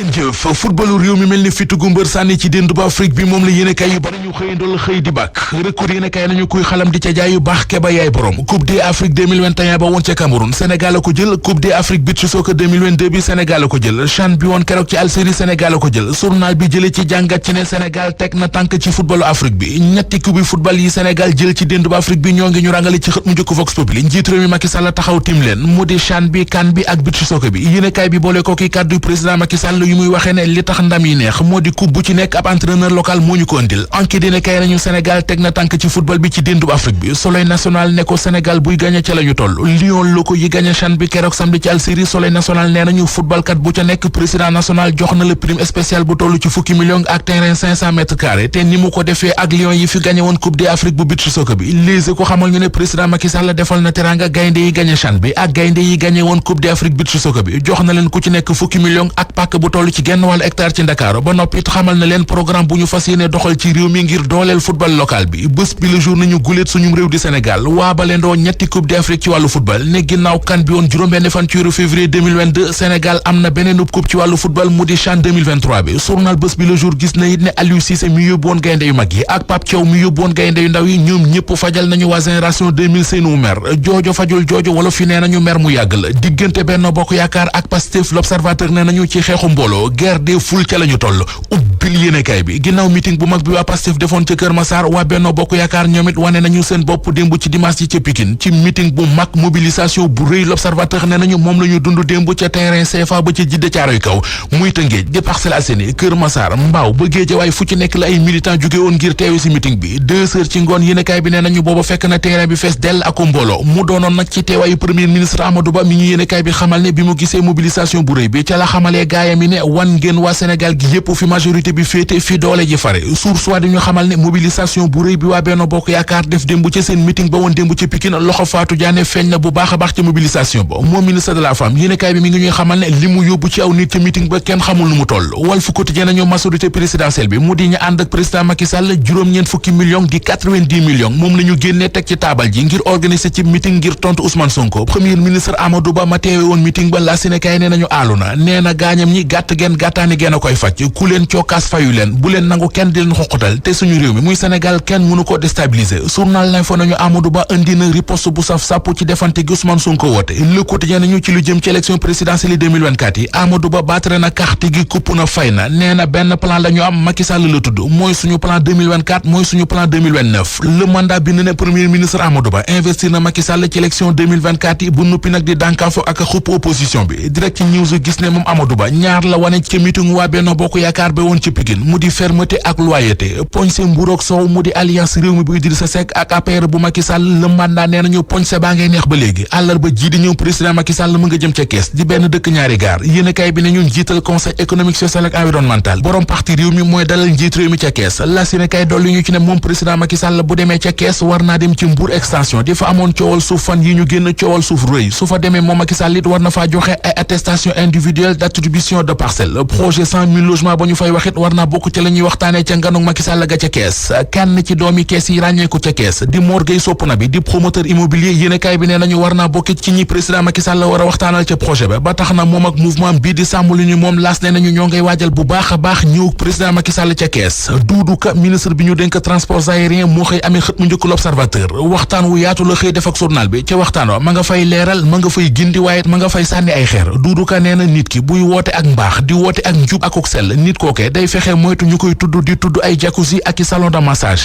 jërëngeen jëf footballu réew mi mel ni fitugu mbër sànni ci déndu ba Afrique bi moom la yéenekaay yu bari ñu xëyandool xëy di bàkk record yéenekaay nañu kuy xalam di ca jaay yu baax keba yaay borom coupe d'Afrique 2021 ba woon ca Cameroun Sénégal a ko jël coupe d'Afrique beach soccer 2022 bi Sénégal a ko jël CHAN bi woon keroog ci Algérie Sénégal a ko jël journal bi jële ci jàngat ci ne Sénégal teg na tànk ci footballu Afrique bi ñetti coupe yi football yi Sénégal jël ci déndu ba Afrique bi ñoo ngi ñu ràngale ci xët mu njëkk Vox Populi njiit réew mi Macky Sall taxaw tim leen mu di CHAN bi CAN bi ak beach soccer bi yéenekaay bi boole ko ki kàddu président Macky Sall yu muy waxee ne li tax ndam yi neex moo di coupe bu ci nekk ab entraîneur local moo ñu ko andil enquête dina kay nañu Sénégal teg na tànk ci football bi ci déndub Afrique bi Soleil national ne ko Sénégal buy gagné ca la ñu toll Lion loko yi gagné CHAN bi keroog samedi ci Algérie Soleil national nee nañu footballkat bu ca nekk président national jox na la prime spéciale bu toll ci fukki millions ak terrain 500 mètres carrés te ni mu ko defee ak Lion yi fi gagné woon coupe d'Afrique bu beach soccer bi léegi ko xamal ñu ne président Macky Sall defal na teranga gaynde yi gagné CHAN bi ak gaynde yi gagné woon coupe d'Afrique beach soccer bi jox na leen ku ci nekk fukki millions ak pàkk bu toll ci genn wàllu hectare ci Ndakaaru ba noppi it xamal na leen programme bu ñu fas yéene doxal ci réew mi ngir dooleel football local bi bés bi le jour nañu guléet suñu réew di Sénégal waa balendoo ñetti coupe d'Afrique ci wàllu football ne ginnaaw kan bi woon juróom-benn fan ci weeru février 2022 Sénégal am na beneen coupe ci wàllu football mu di CHAN 2023 bi journal bés bi le jour gis na it ne Aliou Cissé mi yóbbu woon gaynde yu mag yi ak Pape Thiaw mi yóbbu woon gaynde yu ndaw yi ñoom ñëpp fajal nañu waa génération 2000 seenu mer joojo fajul joojo wala fi nee nañu mer mu yàgg la diggante Benno Bokk Yaakaar ak Pastef l'Observateur nee nañu ci xeexu mbooloo guerre des foules ca la ñu toll ubbil yéenekaay bi ginnaaw meeting bu mag bi waa Pastef defoon ca Kër Massar waa Benno Bokk Yaakaar ñoom it wane nañu seen bopp démb ci dimanche yi ca Pikine ci meeting bu mag mobilisation bu rëy l'Observateur nee nañu moom la ñu dund démb ca terrain CFA ba ca Jidda Caaroy kaw muy Tëngéej di Parcelles Assainies Kër Massar Mbaaw ba Géejawaay fu ci nekk la ay militants jóge woon ngir teewe si meeting bi 2 heures ci ngoon yéenekaay bi nee nañu booba fekk na terrain bi fees dell ak mbooloo mu doonoon nag ci teewaayu premier ministre Amadou Ba mi ñu yéenekaay bi xamal ne bi mu gisee mobilisation bu rëy bi ca la xamalee gaayam yi ne wan ngeen waa Sénégal gi yépp fi majorité bi féete fi doole ji fare source waa dañu xamal ne mobilisation bu rëy bi waa Benno Bokk Yaakaar def démb ca seen meeting ba woon démb ca Pikine loxo Fatou Diané feeñ na bu baax a baax ca mobilisation ba moom ministre de la femme yéenekaay bi mi ngi ñuy xamal ne li mu yóbbu ci aw nit ca meeting ba kenn xamul nu mu toll Walf Quotidien nañu majorité présidentielle bi mu di ñu ànd ak président Macky Sall juróom-ñeent fukki millions di 90 millions moom la ñu génnee teg ci taabal ji ngir organiser ci meeting ngir tontu Ousmane Sonko premier ministre Amadou Ba ma teewe woon meeting ba la Sénégal nee nañu aalu na nee na gaañam ñi gàtt geen gàttaani geen a koy faj ku leen cookaas fayu leen bu leen nangu kenn di leen xoqatal te suñu réew mi muy Sénégal kenn mënu ko déstabiliser journal L'Info nañu Amadou Ba indi na riposte bu saf sàpp ci defante gi Ousmane Sonko woote Le Quotidien nañu ci lu jëm ci élection présidentielle 2024 yi Amadou Ba battre na carte gi kupp na fay na nee na benn plan la ñu am Macky Sall la tudd mooy suñu plan 2024 mooy suñu plan 2029 le mandat bind na premier ministre Amadou Ba investir na Macky Sall ci élection 2024 yi bu nuppi nag di dànkaafo ak xupp opposition bi Direct News gis ne moom Amadou Ba ñaar la wane ci meeting waa Benno Bokk Yaakaar ba woon ci Pikine mu di fermeté ak loyauté poñse mburoog soow mu di alliance réew mi bu Idrissa Seck ak APR bu Macky Sall le mandat nee nañu poñse baa ngay neex ba léegi àllarba ji di ñëw président Macky Sall mu nga jëm ca kees di benn dëkk ñaari gaar yéenekaay bi ne ñun jiital conseil économique social ak environnemental borom parti réew mi mooy dalal njiit réew mi ca kees la yéenekaay dolli ñu ci ne moom président Macky Sall bu demee ca kees war naa dem ci Mbour extension di fa amoon coowal suuf fan yi ñu génn coowal suuf rëy su fa demee moom Macky Sall it war na faa joxe ay attestation individuelle d'attribution de parcelle projet 100 000 logements ba ñu fay waxit war naa bokk ci la ñuy waxtaanee ca nganug Macky Sall ga ca kees kenn ci doomi kees yi ràññeeku ca kees di Mor Gueye sopp na bi di promoteur immobilier yéenekaay bi nee nañu war naa bokkit ci ñi président Macky Sall war a waxtaanal ca projet ba tax na moom ak mouvement bii di sàmm lu ñu moom laas nee nañu ñoo ngay waajal bu baax a baax ñëw président Macky Sall ca kees Doudou Ka ministre bi ñu dénk transports aériens moo xëy amee xët mu njëkk l'Observateur waxtaan wu yaatu la xëy def ak journal bi ca waxtaan wa ma nga fay leeral ma nga fay gindi waaye ma nga fay sànni ay xeer Doudou Ka nee na nit ki buy woote ak mbaax di woote ak njub ak sell nit kooke day fexe moytu ñu koy tudd di tudd ay jacuzzi ak i salon de massage